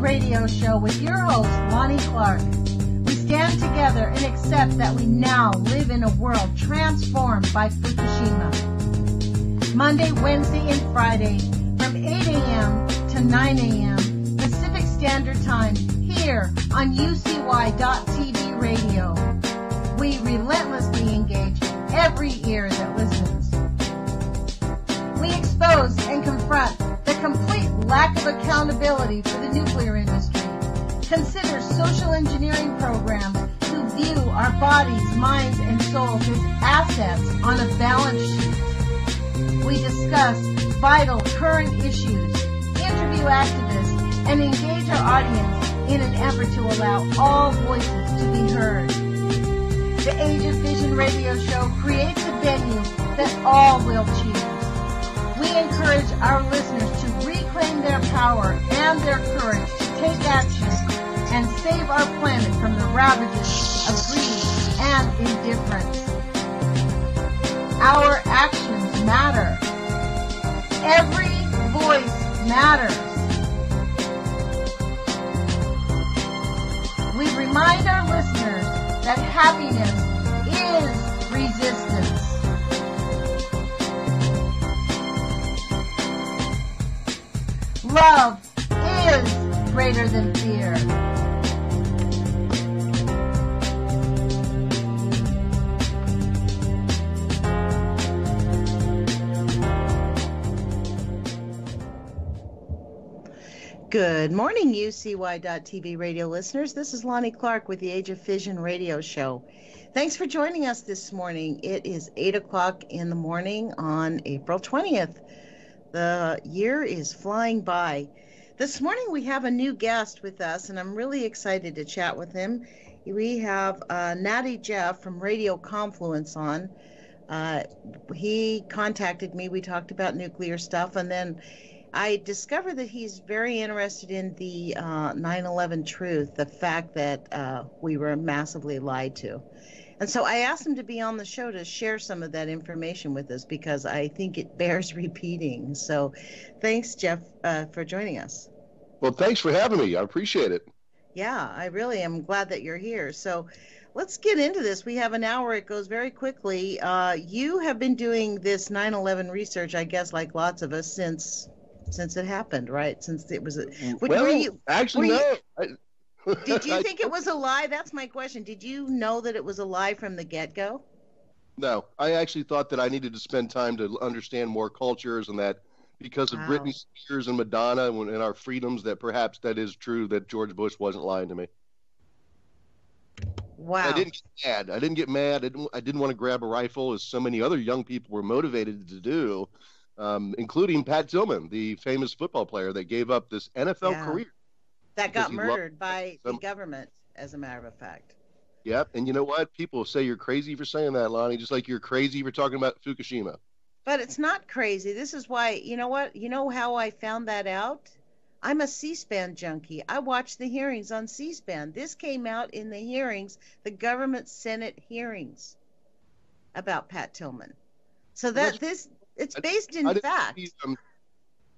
radio show with your host, Lonnie Clark. We stand together and accept that we now live in a world transformed by Fukushima. Monday, Wednesday, and Friday from 8 a.m. to 9 a.m. Pacific Standard Time here on UCY.TV radio. We relentlessly engage every ear that listens. We expose and confront the complete lack of accountability for the nuclear industry. Consider social engineering programs who view our bodies, minds, and souls as assets on a balance sheet. We discuss vital current issues, interview activists, and engage our audience in an effort to allow all voices to be heard. The Age of Fission radio show creates a venue that all will choose. We encourage our listeners to reclaim their power and their courage to take action and save our planet from the ravages of greed and indifference. Our actions matter. Every voice matters. We remind our listeners that happiness is resistance. Love is greater than fear. Good morning, UCY.TV radio listeners. This is Lonnie Clark with the Age of Fission radio show. Thanks for joining us this morning. It is 8 o'clock in the morning on April 20th. The year is flying by. This morning we have a new guest with us, and I'm really excited to chat with him. We have NattiJeff from Radio Confluence on. He contacted me. We talked about nuclear stuff, and then I discovered that he's very interested in the 9/11 truth, the fact that we were massively lied to. And so I asked him to be on the show to share some of that information with us because I think it bears repeating. So thanks, Jeff, for joining us. Well, thanks for having me. I appreciate it. Yeah, I really am glad that you're here. So let's get into this. We have an hour. It goes very quickly. You have been doing this 9/11 research, I guess, like lots of us, since it happened, right? Since it was no. Did you think it was a lie? That's my question. Did you know that it was a lie from the get-go? No, I actually thought that I needed to spend time to understand more cultures, and that because of Britney Spears and Madonna and our freedoms, that perhaps that is true, that George Bush wasn't lying to me. Wow. I didn't get mad. I didn't want to grab a rifle, as so many other young people were motivated to do, including Pat Tillman, the famous football player that gave up this NFL career. That got murdered by the government, as a matter of fact. Yep, and you know what? People say you're crazy for saying that, Lonnie, just like you're crazy for talking about Fukushima. But it's not crazy. This is why, you know what? You know how I found that out? I'm a C-SPAN junkie. I watched the hearings on C-SPAN. This came out in the hearings, the government Senate hearings about Pat Tillman. So it's based in fact.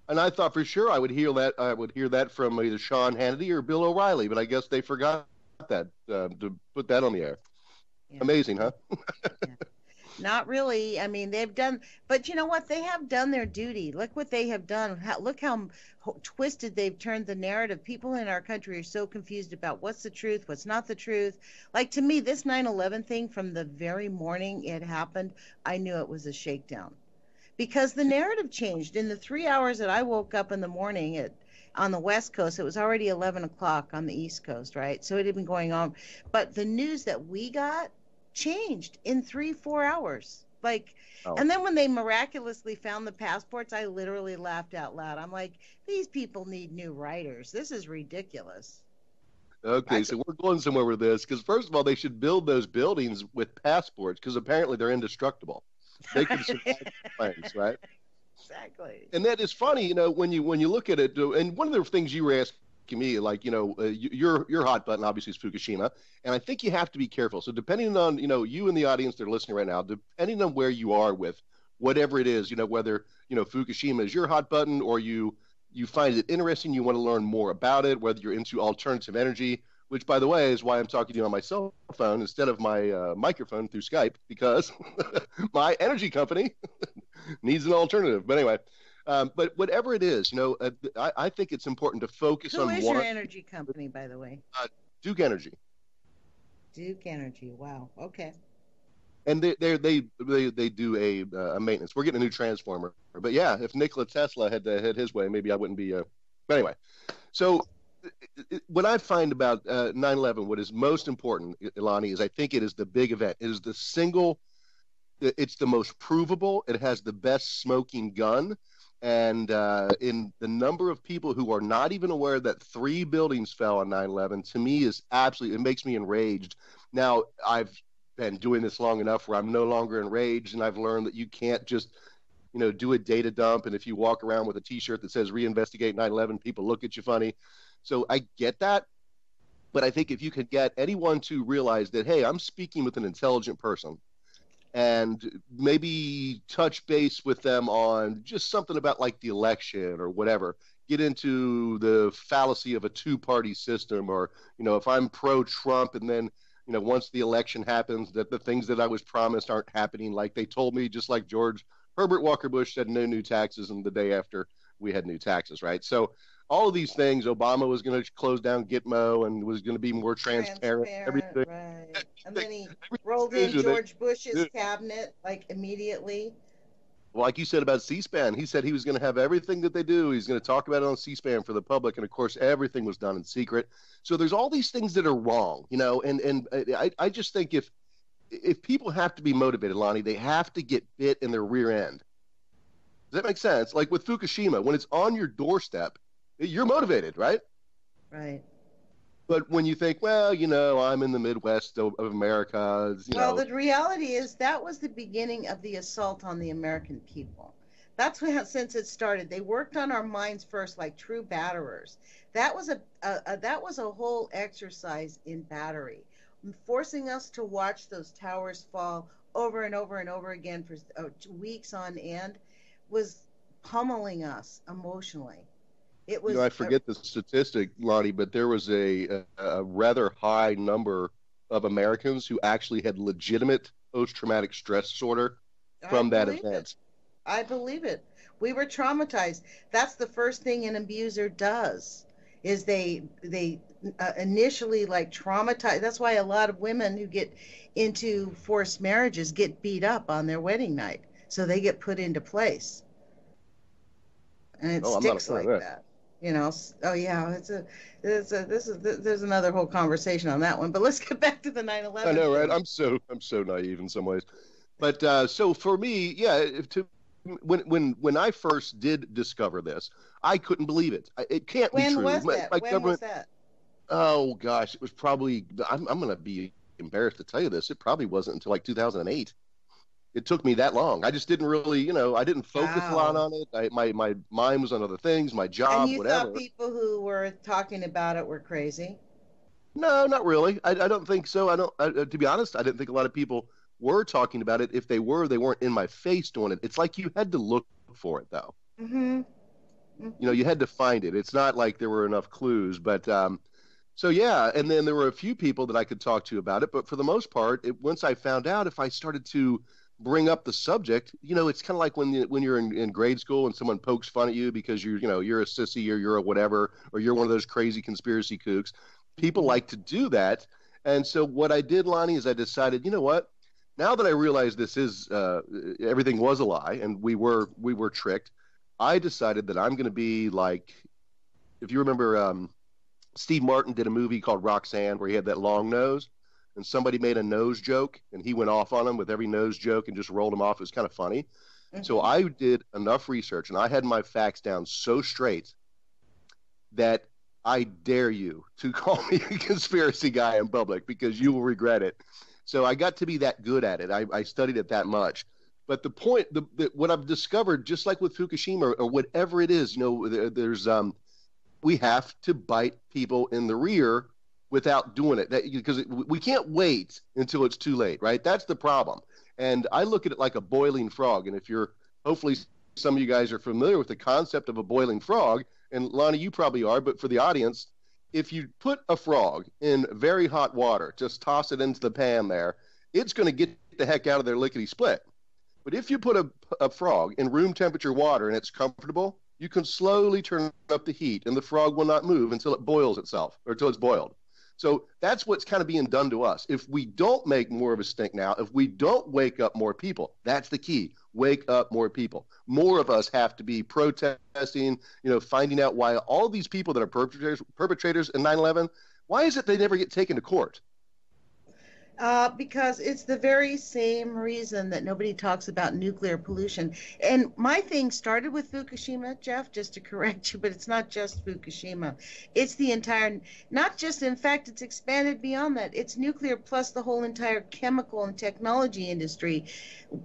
And I thought for sure I would hear that from either Sean Hannity or Bill O'Reilly, but I guess they forgot that to put that on the air. Yeah. Amazing, huh? Yeah. Not really. I mean, but you know what? They have done their duty. Look what they have done. Look how twisted they've turned the narrative. People in our country are so confused about what's the truth, what's not the truth. Like, to me, this 9/11 thing, from the very morning it happened, I knew it was a shakedown. Because the narrative changed. In the 3 hours that I woke up in the morning on the West Coast, it was already 11 o'clock on the East Coast, right? So it had been going on. But the news that we got changed in 3-4 hours. And then when they miraculously found the passports, I literally laughed out loud. I'm like, these people need new writers. This is ridiculous. Okay, so we're going somewhere with this. Because first of all, they should build those buildings with passports, because apparently they're indestructible. They can survive planes, right? Exactly. And that is funny, you know, when you look at it. And one of the things you were asking me, like, you know, your hot button obviously is Fukushima, and I think you have to be careful. So depending on, you know, you and the audience that are listening right now, depending on where you are with whatever it is, you know, whether, you know, Fukushima is your hot button or you you find it interesting, you want to learn more about it, whether you're into alternative energy, which, by the way, is why I'm talking to you on my cell phone instead of my microphone through Skype, because my energy company needs an alternative. But anyway, but whatever it is, I think it's important to focus on one. Who is your energy company, by the way? Duke Energy. Duke Energy. Wow. Okay. And they do a maintenance. We're getting a new transformer. But yeah, if Nikola Tesla had his way, maybe I wouldn't be. But anyway, so what I find about 9/11, what is most important, Lonnie, is I think it is the big event. It is it's the most provable. It has the best smoking gun. And in the number of people who are not even aware that 3 buildings fell on 9/11, to me is absolutely, it makes me enraged. Now, I've been doing this long enough where I'm no longer enraged, and I've learned that you can't just, do a data dump. And if you walk around with a T-shirt that says reinvestigate 9/11, people look at you funny. So I get that. But I think if you could get anyone to realize that, hey, I'm speaking with an intelligent person, and maybe touch base with them on just something about like the election or whatever, get into the fallacy of a 2-party system, or, if I'm pro-Trump and then, once the election happens, that the things that I was promised aren't happening like they told me, just like George Herbert Walker Bush said no new taxes, and the day after we had new taxes, right? So all of these things, Obama was going to close down Gitmo and was going to be more transparent, everything. Right. And then he rolled in George Bush's cabinet, like, immediately. Well, like you said about C-SPAN, he said he was going to have everything that they do. He's going to talk about it on C-SPAN for the public. And, of course, everything was done in secret. So there's all these things that are wrong, and I just think if people have to be motivated, Lonnie, they have to get bit in their rear end. Does that make sense? Like with Fukushima, when it's on your doorstep, you're motivated, right? Right. But when you think, well, I'm in the Midwest of America. The reality is that was the beginning of the assault on the American people. That's since it started. They worked on our minds first, like true batterers. That was a whole exercise in battery, forcing us to watch those towers fall over and over and over again for weeks on end, was pummeling us emotionally. It was. I forget the statistic, Lonnie, but there was a rather high number of Americans who actually had legitimate post-traumatic stress disorder from that event. I believe it. We were traumatized. That's the first thing an abuser does, is they initially traumatize. That's why a lot of women who get into forced marriages get beat up on their wedding night, so they get put into place, and it sticks like that. Oh yeah, there's another whole conversation on that one. But let's get back to the 9/11. I know, right? I'm so naive in some ways, but so for me, yeah. When I first did discover this, I couldn't believe it. It can't be true. When was that? Oh gosh, it was probably. I'm going to be embarrassed to tell you this. It probably wasn't until 2008. It took me that long. I just didn't really, I didn't focus a lot on it. My mind was on other things, my job, and you whatever. Thought people who were talking about it were crazy? No, not really. I don't think so. To be honest, I didn't think a lot of people were talking about it. If they were, they weren't in my face doing it. It's like you had to look for it, though. Mm-hmm. You had to find it. It's not like there were enough clues, but so yeah. And then there were a few people that I could talk to about it, but for the most part, once I found out, if I started to bring up the subject, it's kind of like when you're in grade school and someone pokes fun at you because you're a sissy or you're a whatever, or you're one of those crazy conspiracy kooks. People like to do that. And so what I did, Lonnie, is I decided, you know what? Now that I realize this is everything was a lie and we were tricked, I decided that I'm going to be like, if you remember, Steve Martin did a movie called Roxanne where he had that long nose, and somebody made a nose joke and he went off on him with every nose joke and just rolled him off. It was kind of funny. Mm-hmm. So I did enough research and I had my facts down so straight that I dare you to call me a conspiracy guy in public, because you will regret it. So I got to be that good at it. I studied it that much. But the point, what I've discovered, just like with Fukushima or whatever it is, there's we have to bite people in the rear without doing it, because we can't wait until it's too late, right? That's the problem. And I look at it like a boiling frog. And if hopefully some of you guys are familiar with the concept of a boiling frog, and Lonnie, you probably are, but for the audience, if you put a frog in very hot water, just toss it into the pan there, it's going to get the heck out of there lickety split. But if you put a frog in room temperature water and it's comfortable, you can slowly turn up the heat and the frog will not move until it boils itself or until it's boiled. So that's what's kind of being done to us. If we don't make more of a stink now, if we don't wake up more people, that's the key. Wake up more people. More of us have to be protesting, finding out why all these people that are perpetrators in 9/11, why is it they never get taken to court? Because it's the very same reason that nobody talks about nuclear pollution. And my thing started with Fukushima, Jeff, just to correct you, but it's not just Fukushima. It's the entire, not just, in fact, it's expanded beyond that. It's nuclear plus the whole entire chemical and technology industry.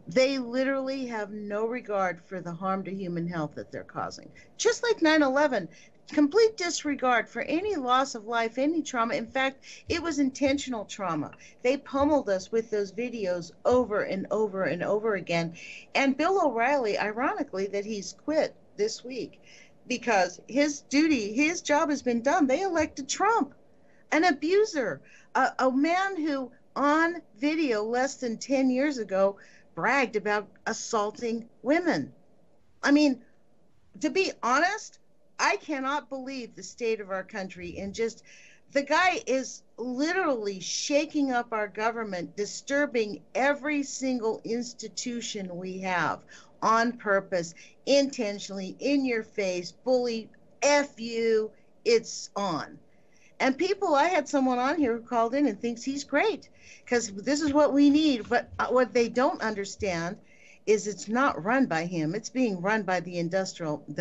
They literally have no regard for the harm to human health that they're causing. Just like 9/11. Complete disregard for any loss of life, any trauma. In fact, it was intentional trauma. They pummeled us with those videos over and over and over again. And Bill O'Reilly, ironically, that he's quit this week because his job has been done. They elected Trump, an abuser, a man who on video less than 10 years ago bragged about assaulting women. I mean, to be honest, I cannot believe the state of our country, and just the guy is literally shaking up our government, disturbing every single institution we have on purpose, intentionally, in your face, bully, F you, it's on. And people, I had someone on here who called in and thinks he's great because this is what we need. But what they don't understand is it's not run by him. It's being run by the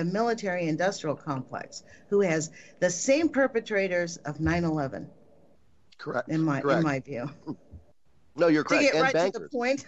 military industrial complex, who has the same perpetrators of 9/11. Correct. In my view. No, you're correct. To get and right bankers. to the point.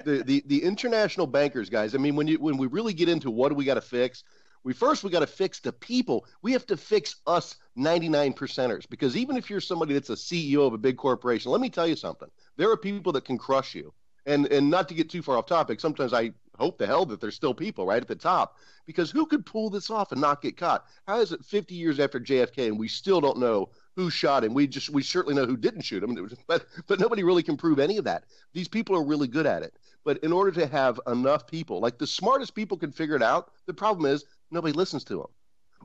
the international bankers, guys. I mean, when we really get into what do we got to fix, we got to fix the people. We have to fix us 99%ers, because even if you're somebody that's a CEO of a big corporation, let me tell you something. There are people that can crush you. And not to get too far off topic, sometimes I hope to hell that there's still people right at the top, because who could pull this off and not get caught? How is it 50 years after JFK and we still don't know who shot him? We certainly know who didn't shoot him, but nobody really can prove any of that. These people are really good at it. But in order to have enough people, like the smartest people can figure it out, the problem is nobody listens to them,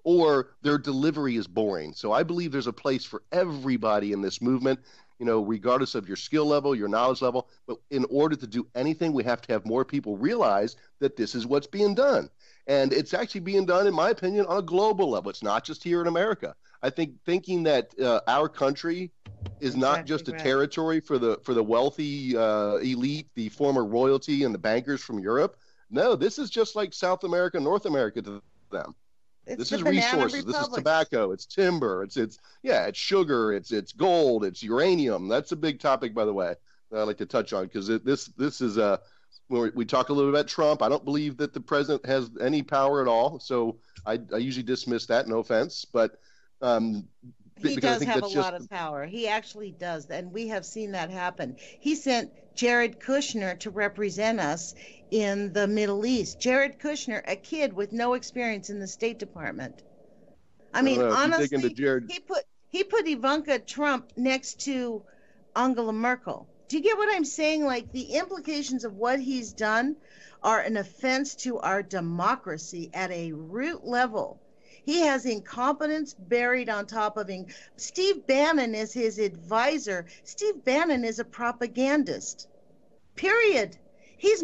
or their delivery is boring. So I believe there's a place for everybody in this movement, regardless of your skill level, your knowledge level. But in order to do anything, we have to have more people realize that this is what's being done. And it's actually being done, in my opinion, on a global level. It's not just here in America. I think thinking that our country is not just a territory for the wealthy elite, the former royalty and the bankers from Europe. No, this is just like South America, North America to them. This is resources. This is tobacco. It's timber. It's sugar. It's gold. It's uranium. That's a big topic, by the way, that I like to touch on, because this is when we talk a little bit about Trump. I don't believe that the president has any power at all. So I usually dismiss that. No offense, but he does have a lot of power. He actually does, and we have seen that happen. He sent Jared Kushner to represent us in the Middle East. Jared Kushner, a kid with no experience in the State Department. I mean, honestly, he put Ivanka Trump next to Angela Merkel. Do you get what I'm saying? Like, the implications of what he's done are an offense to our democracy at a root level. He has incompetence buried on top of him. Steve Bannon is his advisor. Steve Bannon is a propagandist. Period. He's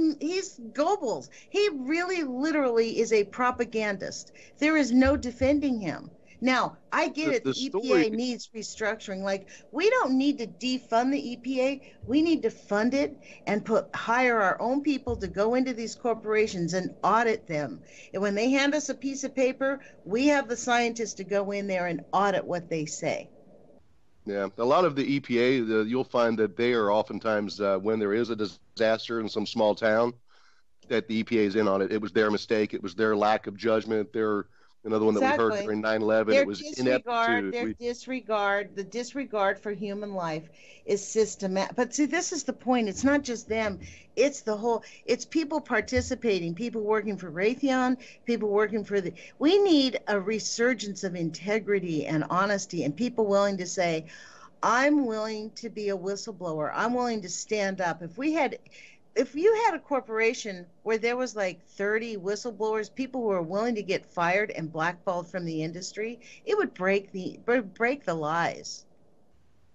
Goebbels. He really, literally is a propagandist. There is no defending him. Now, I get it. The EPA needs restructuring. Like, we don't need to defund the EPA. We need to fund it and hire our own people to go into these corporations and audit them. And when they hand us a piece of paper, we have the scientists to go in there and audit what they say. Yeah, a lot of the EPA, you'll find that they are oftentimes, when there is a disaster in some small town, that the EPA is in on it. It was their mistake. It was their lack of judgment, their Another one that we heard Exactly. during 9/11. It was ineptitude. The disregard for human life is systematic. But see, this is the point. It's not just them. It's people participating, people working for Raytheon, people working for we need a resurgence of integrity and honesty and people willing to say, I'm willing to be a whistleblower. I'm willing to stand up. If you had a corporation where there was like 30 whistleblowers, people who were willing to get fired and blackballed from the industry, it would break the lies.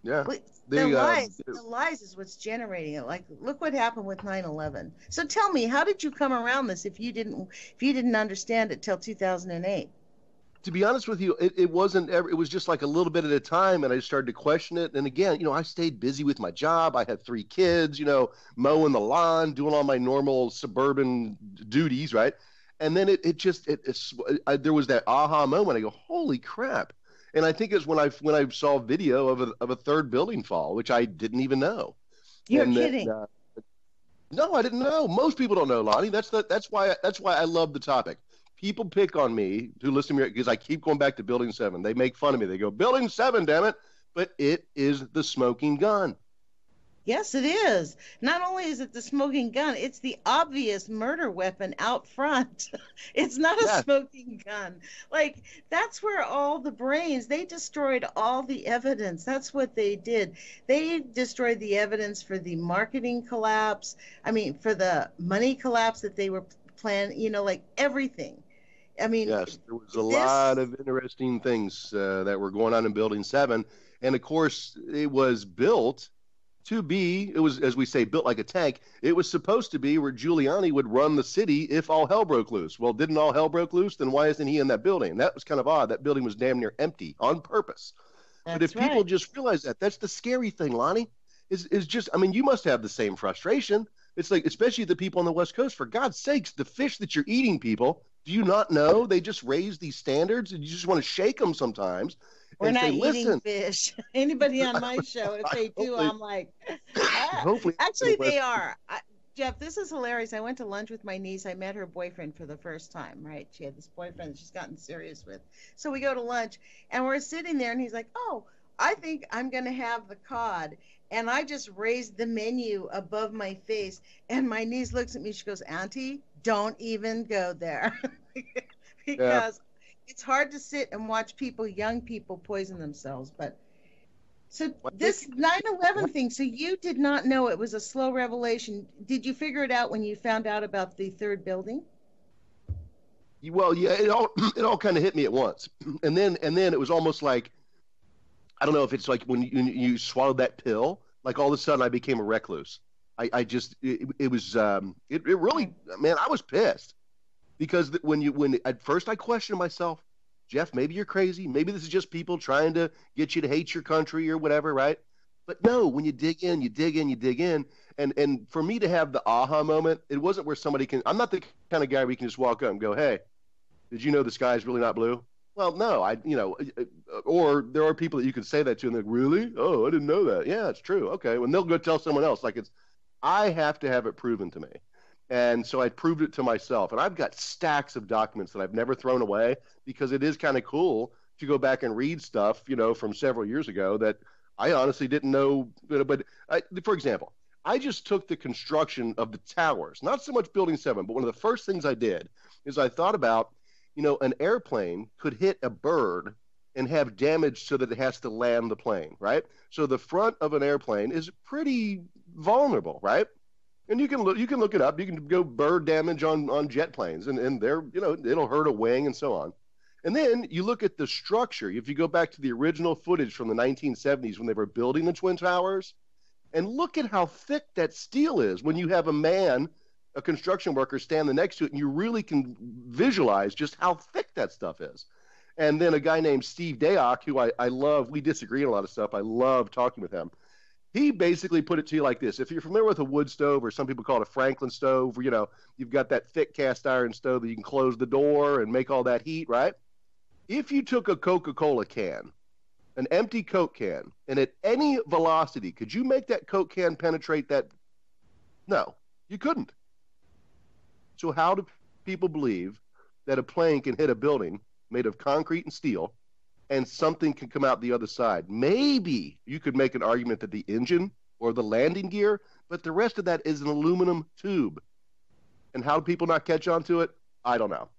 Yeah. The lies is what's generating it. Like, look what happened with 9/11. So tell me, how did you come around this if you didn't understand it till 2008? To be honest with you, it wasn't ever, it was just like a little bit at a time, and I started to question it. And again, I stayed busy with my job. I had 3 kids, mowing the lawn, doing all my normal suburban duties, right? And then there was that aha moment. I go, holy crap. And I think it's when I saw video of a 3rd building fall, which I didn't even know. You're kidding. No, I didn't know. Most people don't know, Lonnie. That's why I love the topic. People pick on me who listen to me because I keep going back to Building 7. They make fun of me. They go, Building 7, damn it. But it is the smoking gun. Yes, it is. Not only is it the smoking gun, it's the obvious murder weapon out front. It's not a smoking gun. Like, that's where all the brains, they destroyed all the evidence. That's what they did. They destroyed the evidence for the marketing collapse. I mean, for the money collapse that they were planning, like everything. I mean, yes, there was a lot of interesting things that were going on in Building 7. And of course, it was built to be, it was, as we say, built like a tank. It was supposed to be where Giuliani would run the city if all hell broke loose. Well, didn't all hell broke loose? Then why isn't he in that building? That was kind of odd. That building was damn near empty on purpose. But if people just realize that's the scary thing, Lonnie, is just, I mean, you must have the same frustration. It's like, especially the people on the West Coast, for God's sakes, the fish that you're eating, people, do you not know they just raise these standards and you just want to shake them sometimes? We're not eating fish. Anybody on my show, if they do, I'm like, actually they are. Jeff, this is hilarious. I went to lunch with my niece. I met her boyfriend for the first time, right? She had this boyfriend that she's gotten serious with. So we go to lunch and we're sitting there and he's like, oh, I think I'm going to have the cod. And I just raised the menu above my face. And my niece looks at me. She goes, Auntie, don't even go there. Because it's hard to sit and watch young people poison themselves. But so this 9/11 thing, so you did not know it was a slow revelation. Did you figure it out when you found out about the 3rd building? Well, yeah, it all kind of hit me at once. And then it was almost like, I don't know if it's like when you swallowed that pill, like all of a sudden I became a recluse. It really, man, I was pissed because when at first I questioned myself, Jeff, maybe you're crazy. Maybe this is just people trying to get you to hate your country or whatever, right? But no, when you dig in, you dig in, you dig in. And for me to have the aha moment, it wasn't where somebody I'm not the kind of guy where you can just walk up and go, hey, did you know the sky is really not blue? Well, no, or there are people that you can say that to and they're like, really? Oh, I didn't know that. Yeah, it's true. Okay. Well, they'll go tell someone else. I have to have it proven to me. And so I proved it to myself. And I've got stacks of documents that I've never thrown away because it is kind of cool to go back and read stuff, from several years ago that I honestly didn't know. But for example, I just took the construction of the towers, not so much Building 7, but one of the first things I did is I thought about, an airplane could hit a bird and have damage so that it has to land the plane, right? So the front of an airplane is pretty vulnerable, right? And you can look it up. You can go bird damage on jet planes, and they're, it'll hurt a wing and so on. And then you look at the structure. If you go back to the original footage from the 1970s when they were building the Twin Towers, and look at how thick that steel is when you have a construction worker standing next to it, and you really can visualize just how thick that stuff is. And then a guy named Steve Dayock, who I love, we disagree on a lot of stuff. I love talking with him. He basically put it to you like this. If you're familiar with a wood stove, or some people call it a Franklin stove, where, you've got that thick cast iron stove that you can close the door and make all that heat, right? If you took a Coca-Cola can, an empty Coke can, and at any velocity, could you make that Coke can penetrate that? No, you couldn't. So how do people believe that a plane can hit a building made of concrete and steel, and something can come out the other side. Maybe you could make an argument that the engine or the landing gear, but the rest of that is an aluminum tube. And how do people not catch on to it? I don't know.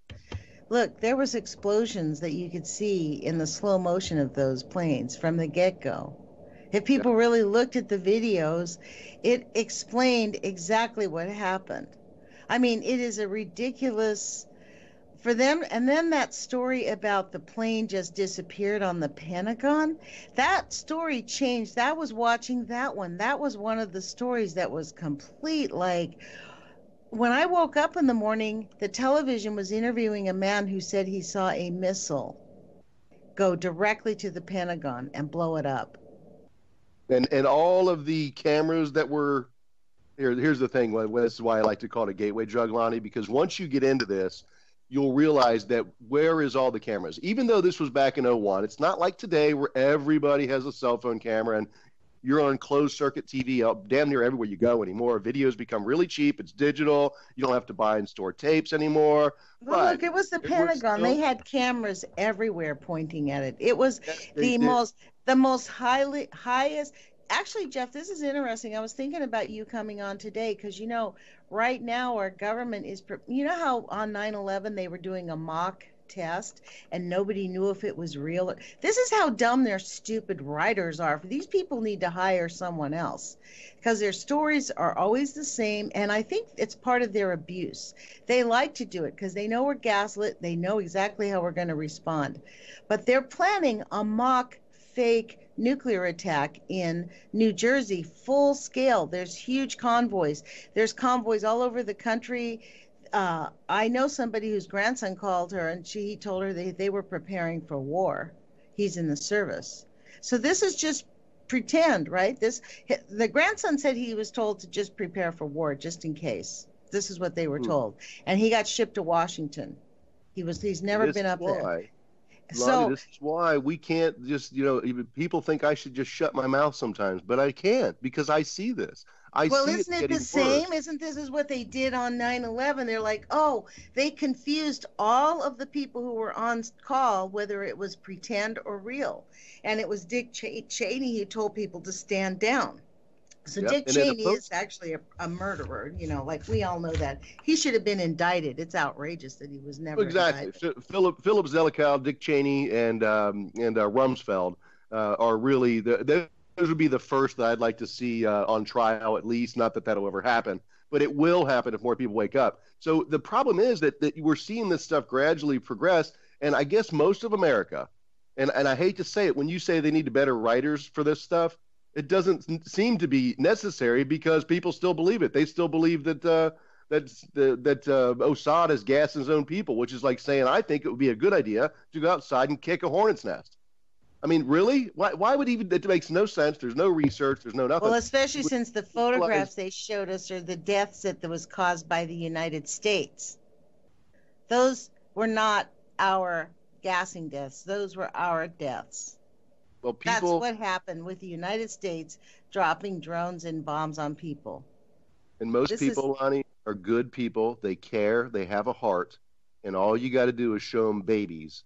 Look, there was explosions that you could see in the slow motion of those planes from the get-go. If people really looked at the videos, it explained exactly what happened. I mean, it is a ridiculous for them. And then that story about the plane just disappeared on the Pentagon, that story changed. That was watching that one. That was one of the stories that was complete, like, when I woke up in the morning, the television was interviewing a man who said he saw a missile go directly to the Pentagon and blow it up. And all of the cameras that were here's the thing. This is why I like to call it a gateway drug, Lonnie, because once you get into this, you'll realize that where is all the cameras? Even though this was back in 2001, it's not like today where everybody has a cell phone camera and you're on closed circuit TV damn near everywhere you go anymore. Videos become really cheap. It's digital. You don't have to buy and store tapes anymore. Well, look, it was the Pentagon. They had cameras everywhere pointing at it. It was the most highest. Actually, Jeff, this is interesting. I was thinking about you coming on today because, you know, right now our government is, you know how on 9/11 they were doing a mock test and nobody knew if it was real. This is how dumb their stupid writers are. These people need to hire someone else because their stories are always the same, and I think it's part of their abuse. They like to do it because they know we're gaslit. They know exactly how we're going to respond. But they're planning a mock fake nuclear attack in New Jersey, full scale. There's huge convoys. There's convoys all over the country. I know somebody whose grandson called her and he told her they were preparing for war. He's in the service. So this is just pretend, right? The grandson said he was told to just prepare for war just in case. This is what they were told. And he got shipped to Washington. He's never been up there. Lonnie, this is why we can't just, people think I should just shut my mouth sometimes, but I can't because I see this. Isn't it the same? Isn't this is what they did on 9/11? They're like, oh, they confused all of the people who were on call, whether it was pretend or real. And it was Dick Cheney who told people to stand down. So Dick Cheney is actually a murderer, like we all know that. He should have been indicted. It's outrageous that he was never indicted. Philip Zelikow, Dick Cheney, and Rumsfeld are really those would be the first that I'd like to see on trial, at least. Not that that'll ever happen, but it will happen if more people wake up. So the problem is that we're seeing this stuff gradually progress, and I guess most of America, and I hate to say it, when you say they need better writers for this stuff, it doesn't seem to be necessary because people still believe it. They still believe that Assad is gassing his own people, which is like saying, I think it would be a good idea to go outside and kick a hornet's nest. I mean, really? Why would even, it makes no sense. There's no research. There's no nothing. Well, especially since the photographs they showed us are the deaths that was caused by the United States. Those were not our gassing deaths. Those were our deaths. Well, that's what happened with the United States dropping drones and bombs on people. And most people, Lonnie, are good people. They care. They have a heart. And all you got to do is show them babies.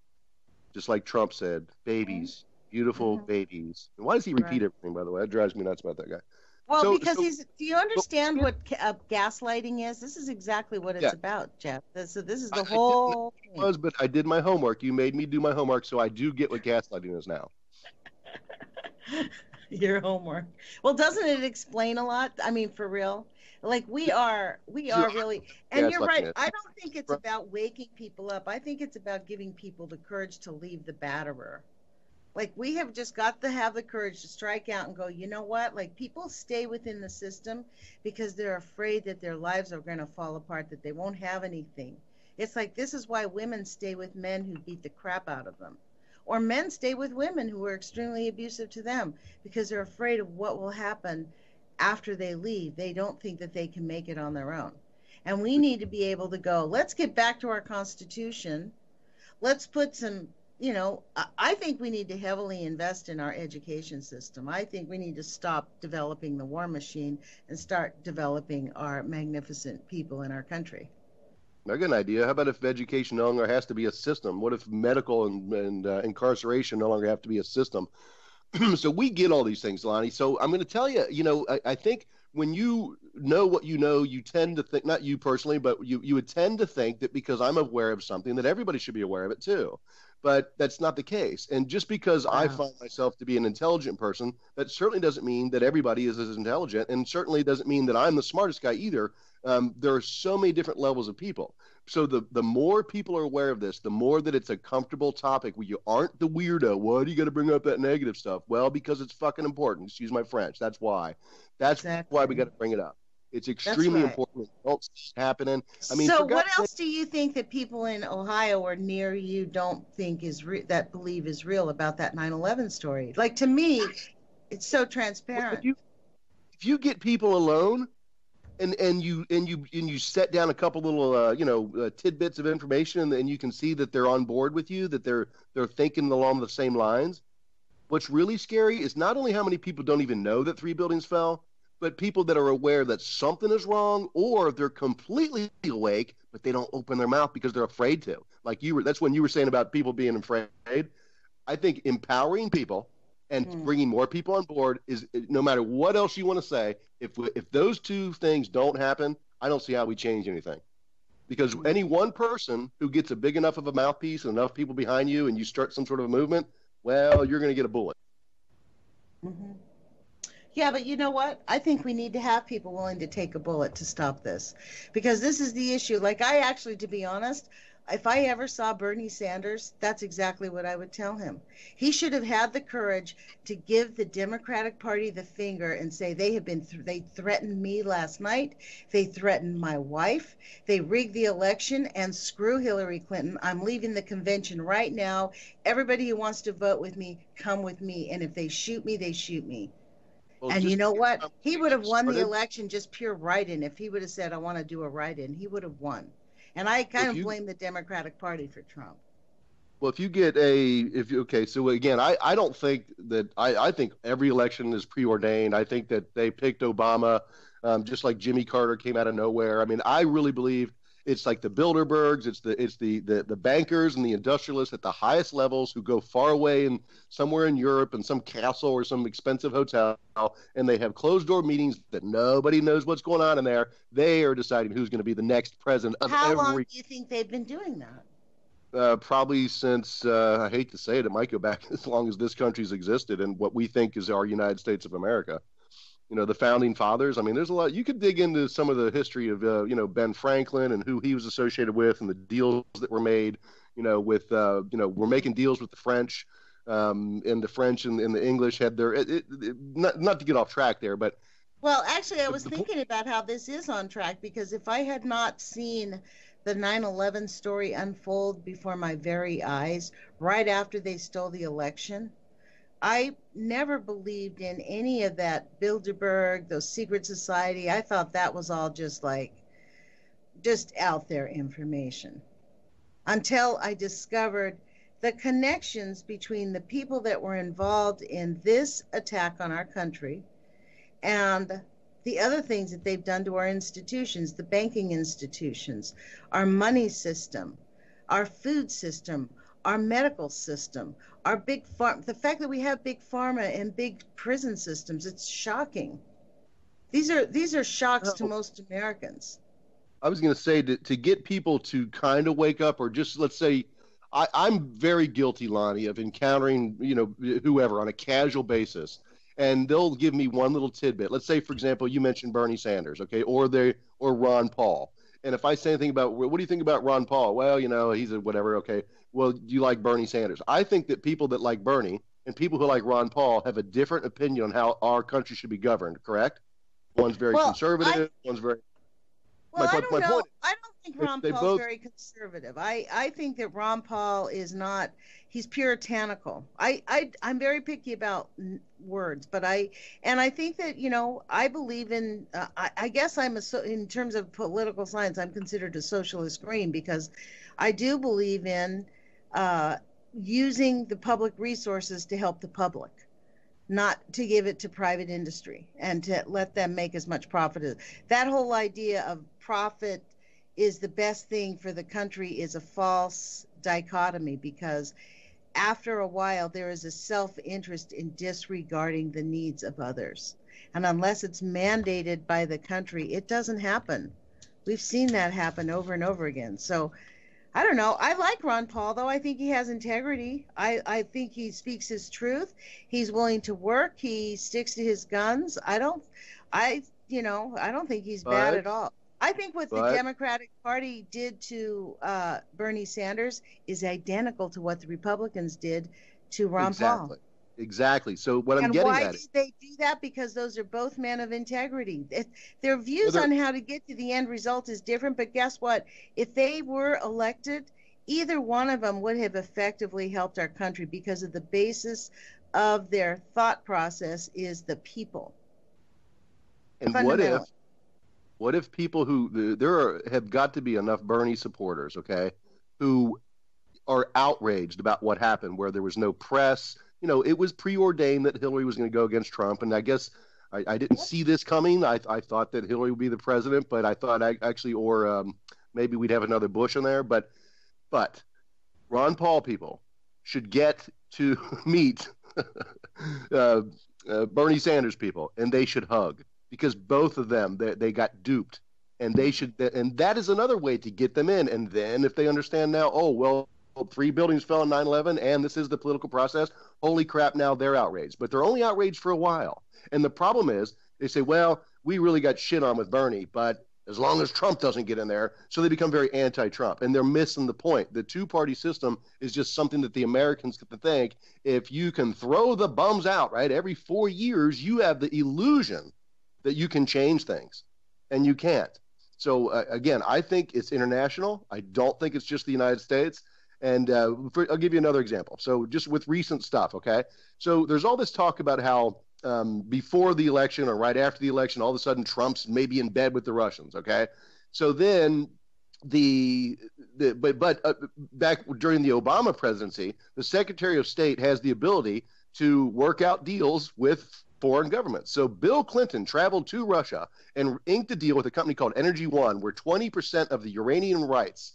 Just like Trump said, babies, beautiful babies. And why does he repeat everything, by the way? That drives me nuts about that guy. Well, because do you understand what gaslighting is? This is exactly what it's about, Jeff. So this is the whole thing. But I did my homework. You made me do my homework, so I do get what gaslighting is now. Your homework. Well, doesn't it explain a lot? I mean, for real. Like we are really, and you're right. I don't think it's about waking people up. I think it's about giving people the courage to leave the batterer. Like we have just got to have the courage to strike out and go, you know what? Like people stay within the system because they're afraid that their lives are going to fall apart, that they won't have anything. It's like, this is why women stay with men who beat the crap out of them. Or men stay with women who are extremely abusive to them because they're afraid of what will happen after they leave. They don't think that they can make it on their own. And we need to be able to go, let's get back to our Constitution. Let's put some, I think we need to heavily invest in our education system. I think we need to stop developing the war machine and start developing our magnificent people in our country. I got an idea. How about if education no longer has to be a system? What if medical and incarceration no longer have to be a system? So we get all these things, Lonnie. So I'm going to tell you, I think when you know what you tend to think, not you personally, but you would tend to think that because I'm aware of something that everybody should be aware of it too. But that's not the case. And just because I find myself to be an intelligent person, that certainly doesn't mean that everybody is as intelligent, and certainly doesn't mean that I'm the smartest guy either. There are so many different levels of people. So the more people are aware of this, the more that it's a comfortable topic where you aren't the weirdo. Why do you got to bring up that negative stuff? Well, because it's fucking important. Excuse my French. That's why. That's why we got to bring it up. It's extremely important. Don't see it happening. I mean, so what else do you think that people in Ohio or near you don't think that believe is real about that 9/11 story? Like, to me, it's so transparent. If you get people alone, and you set down a couple little tidbits of information, and you can see that they're on board with you, that they're thinking along the same lines. What's really scary is not only how many people don't even know that 3 buildings fell, but people that are aware that something is wrong, or they're completely awake, but they don't open their mouth because they're afraid to. Like that's when you were saying about people being afraid. I think empowering people and bringing more people on board is, no matter what else you want to say, if those two things don't happen, I don't see how we change anything. Because any one person who gets a big enough of a mouthpiece and enough people behind you, and you start some sort of a movement, well, you're going to get a bullet. Mm-hmm. Yeah, but you know what? I think we need to have people willing to take a bullet to stop this, because this is the issue. Like, to be honest, if I ever saw Bernie Sanders, that's exactly what I would tell him. He should have had the courage to give the Democratic Party the finger and say they threatened me last night. They threatened my wife. They rigged the election, and screw Hillary Clinton. I'm leaving the convention right now. Everybody who wants to vote with me, come with me. And if they shoot me, they shoot me. Well, and you know what? He would have won the election just pure write-in. If he would have said, I want to do a write-in, he would have won. And I kind of blame the Democratic Party for Trump. Well, so again, I don't think that, I think every election is preordained. I think that they picked Obama just like Jimmy Carter came out of nowhere. I mean, I really believe it's like the Bilderbergs, it's the bankers and the industrialists at the highest levels who go far away and somewhere in Europe in some castle or some expensive hotel, and they have closed door meetings that nobody knows what's going on in there. They are deciding who's going to be the next president of How long do you think they've been doing that? Probably since, I hate to say it, it might go back as long as this country's existed and what we think is our United States of America. The founding fathers. I mean, there's a lot. You could dig into some of the history of, Ben Franklin and who he was associated with and the deals that were made, we're making deals with the French, and the French and the English had their, not to get off track there, but. Well, actually, I was thinking about how this is on track, because if I had not seen the 9/11 story unfold before my very eyes, right after they stole the election, I never believed in any of that Bilderberg, those secret society. I thought that was all just out there information, until I discovered the connections between the people that were involved in this attack on our country and the other things that they've done to our institutions, the banking institutions, our money system, our food system, our medical system, our big the fact that we have big pharma and big prison systems. It's shocking. These are shocks to most Americans. I was going to say to get people to kind of wake up, or just, let's say, I'm very guilty, Lonnie, of encountering, whoever on a casual basis, and they'll give me one little tidbit. Let's say, for example, you mentioned Bernie Sanders, okay, or Ron Paul. And if I say anything about, what do you think about Ron Paul? Well, he's a whatever, okay. Well, do you like Bernie Sanders? I think that people that like Bernie and people who like Ron Paul have a different opinion on how our country should be governed, correct? One's very conservative, one's very... Well, I don't know. I don't think Ron Paul's very conservative. I think that Ron Paul is not, he's puritanical. I'm very picky about words, but I think that, I believe in, I guess in terms of political science, I'm considered a socialist green, because I do believe in using the public resources to help the public, not to give it to private industry and to let them make as much profit as that whole idea of profit is the best thing for the country is a false dichotomy, because after a while there is a self-interest in disregarding the needs of others. And unless it's mandated by the country, it doesn't happen. We've seen that happen over and over again. So I don't know. I like Ron Paul, though. I think he has integrity. I think he speaks his truth. He's willing to work. He sticks to his guns. I don't think he's bad at all. I think what the Democratic Party did to Bernie Sanders is identical to what the Republicans did to Ron Paul. Exactly. So what I'm getting at. And why did they do that? Because those are both men of integrity. Their views on how to get to the end result is different, but guess what? If they were elected, either one of them would have effectively helped our country, because of the basis of their thought process is the people. And what if people have got to be enough Bernie supporters, okay, who are outraged about what happened, where there was no press. It was preordained that Hillary was going to go against Trump, and I guess I didn't see this coming. I thought that Hillary would be the president, but I thought maybe we'd have another Bush in there. But Ron Paul people should get to meet Bernie Sanders people, and they should hug, because both of them they got duped, and that is another way to get them in. And then if they understand now, 3 buildings fell in 9/11, and this is the political process. Holy crap, now they're outraged. But they're only outraged for a while. And the problem is, they say, well, we really got shit on with Bernie, but as long as Trump doesn't get in there, so they become very anti-Trump. And they're missing the point. The two-party system is just something that the Americans get to think, if you can throw the bums out, right, every 4 years, you have the illusion that you can change things. And you can't. So, again, I think it's international. I don't think it's just the United States. And I'll give you another example. So just with recent stuff, okay? So there's all this talk about how before the election or right after the election, all of a sudden Trump's maybe in bed with the Russians, okay? So then back during the Obama presidency, the Secretary of State has the ability to work out deals with foreign governments. So Bill Clinton traveled to Russia and inked a deal with a company called Energy One, where 20% of the uranium rights,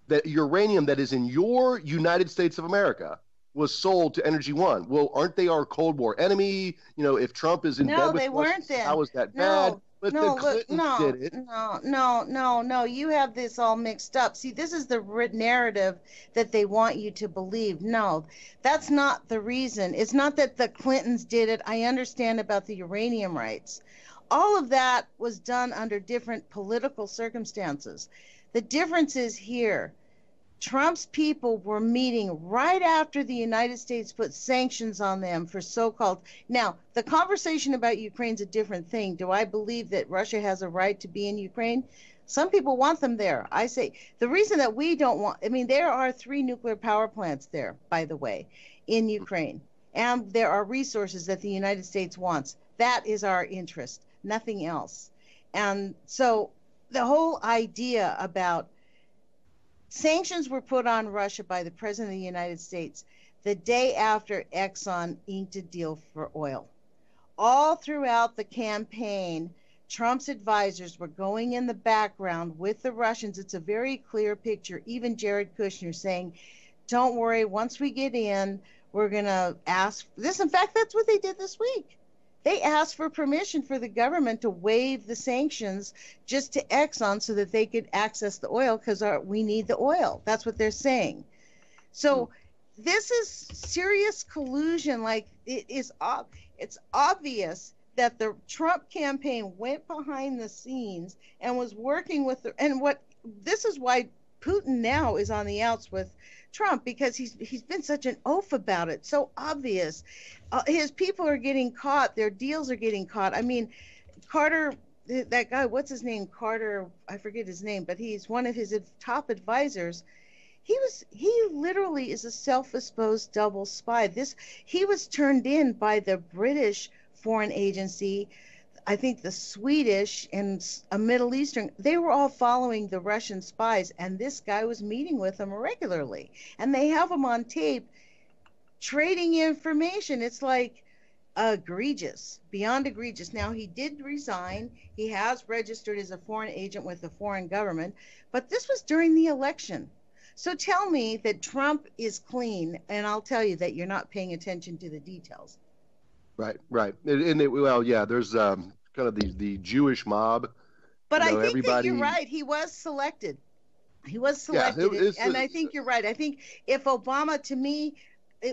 that uranium that is in your United States of America, was sold to Energy One. Well, aren't they our Cold War enemy? If Trump is in bed with Russia, how is that bad? But the Clintons did it. No. You have this all mixed up. See, this is the narrative that they want you to believe. No, that's not the reason. It's not that the Clintons did it. I understand about the uranium rights. All of that was done under different political circumstances. The difference is here. Trump's people were meeting right after the United States put sanctions on them for so-called. Now, the conversation about Ukraine's a different thing. Do I believe that Russia has a right to be in Ukraine? Some people want them there. I say the reason that we don't want, there are 3 nuclear power plants there, by the way, in Ukraine. And there are resources that the United States wants. That is our interest, nothing else. And so the whole idea about sanctions were put on Russia by the President of the United States the day after Exxon inked a deal for oil. All throughout the campaign, Trump's advisors were going in the background with the Russians. It's a very clear picture. Even Jared Kushner saying, don't worry, once we get in, we're going to ask this. In fact, that's what they did this week. They asked for permission for the government to waive the sanctions just to Exxon so that they could access the oil, because we need the oil. That's what they're saying. So this is serious collusion. Like, it's obvious that the Trump campaign went behind the scenes and was working with this is why Putin now is on the outs with Trump, because he's been such an oaf about it. So obvious. His people are getting caught. Their deals are getting caught. Carter, that guy, what's his name? Carter, I forget his name, but he's one of his top advisors. He literally is a self-exposed double spy. He was turned in by the British Foreign Agency, I think the Swedish and a Middle Eastern. They were all following the Russian spies, and this guy was meeting with them regularly. And they have him on tape trading information. It's like, egregious, beyond egregious. Now, he did resign. He has registered as a foreign agent with a foreign government, but this was during the election. So tell me that Trump is clean, and I'll tell you that you're not paying attention to the details. Right, right. Well, yeah, there's kind of the Jewish mob. But I think everybody... that you're right. He was selected. He was selected. Yeah, and I think you're right. I think if Obama, to me,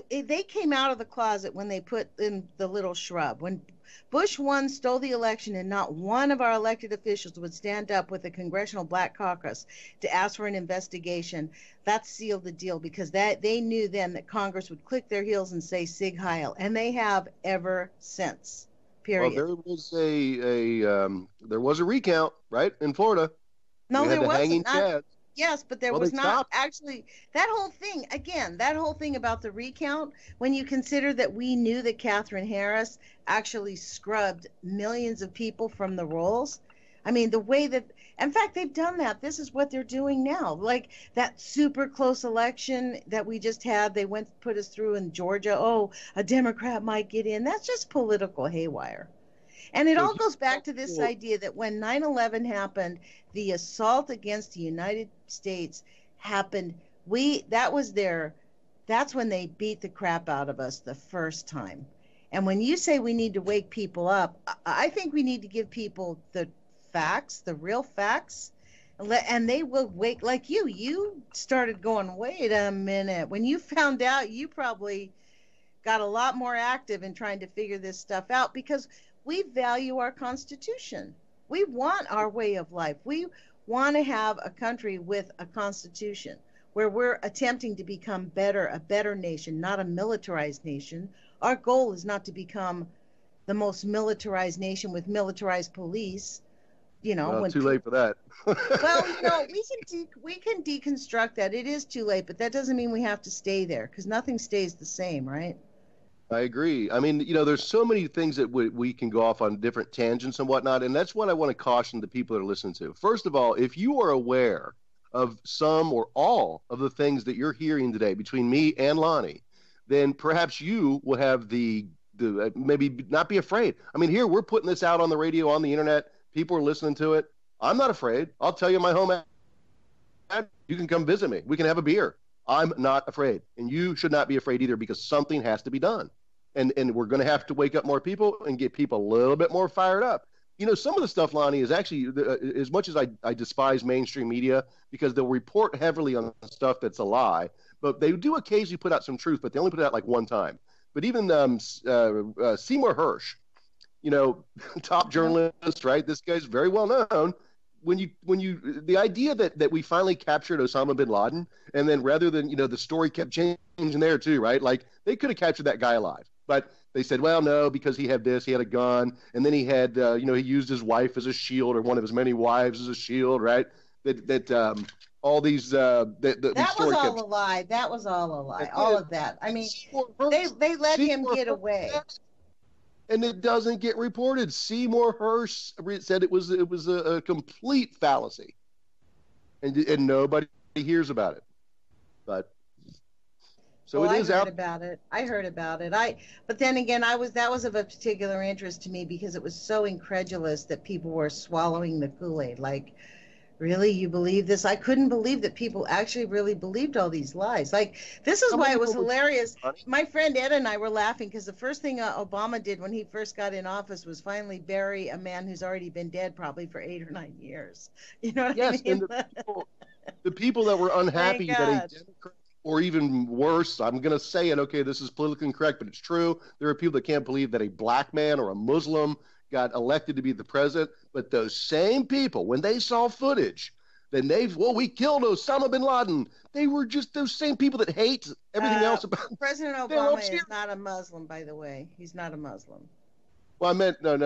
they came out of the closet when they put in the little shrub. When Bush 1 stole the election and not one of our elected officials would stand up with the Congressional Black Caucus to ask for an investigation, that sealed the deal, because they knew then that Congress would click their heels and say Sig Heil, and they have ever since. Period. Well, there was a recount, right, in Florida. No, there wasn't. Chads. Yes, but there was not actually that whole thing about the recount, when you consider that we knew that Catherine Harris actually scrubbed millions of people from the rolls. I mean, the way that, in fact, they've done that. This is what they're doing now. Like that super close election that we just had, they put us through in Georgia. Oh, a Democrat might get in. That's just political haywire. And it all goes back to this idea that when 9/11 happened, the assault against the United States happened. That's when they beat the crap out of us the first time. And when you say we need to wake people up, I think we need to give people the facts, the real facts, and they will wake. Like you started going, wait a minute. When you found out, you probably got a lot more active in trying to figure this stuff out, because we value our Constitution. We want our way of life. We want to have a country with a Constitution where we're attempting to become a better nation, not a militarized nation. Our goal is not to become the most militarized nation with militarized police. Well, too late for that. Well, we can deconstruct that. It is too late, but that doesn't mean we have to stay there, because nothing stays the same, right? I agree. I mean, there's so many things that we can go off on different tangents and whatnot, and that's what I want to caution the people that are listening to. First of all, if you are aware of some or all of the things that you're hearing today between me and Lonnie, then perhaps you will have the maybe not be afraid. I mean, here we're putting this out on the radio, on the internet. People are listening to it. I'm not afraid. I'll tell you my home address. You can come visit me. We can have a beer. I'm not afraid, and you should not be afraid either, because something has to be done. And we're going to have to wake up more people and get people a little bit more fired up. Some of the stuff, Lonnie, is actually, as much as I despise mainstream media, because they'll report heavily on stuff that's a lie, but they do occasionally put out some truth, but they only put it out like one time. But even Seymour Hersh, top journalist, right? This guy's very well known. The idea that we finally captured Osama bin Laden, and then rather than, the story kept changing there too, right? Like they could have captured that guy alive, but they said, well, no, because he had a gun, and then he had, he used his wife as a shield, or one of his many wives as a shield, right? All these, that was all a lie. That was all a lie. All of that. I mean, they let him get away. And it doesn't get reported. Seymour Hersh said it was a complete fallacy, and nobody hears about it. But so it is out. I heard about it. But then again, that was of a particular interest to me, because it was so incredulous that people were swallowing the Kool-Aid. Like, really, you believe this? I couldn't believe that people actually really believed all these lies. Like, this is why it was hilarious. My friend Ed and I were laughing, because the first thing Obama did when he first got in office was finally bury a man who's already been dead probably for 8 or 9 years. You know what I mean? And the people that were unhappy that a Democrat, or even worse, I'm going to say it, okay, this is politically incorrect, but it's true. There are people that can't believe that a black man or a Muslim got elected to be the president. But those same people, when they saw footage, then we killed Osama bin Laden. They were just those same people that hate everything else about President Obama is not a Muslim, by the way. He's not a Muslim. Well, I meant no,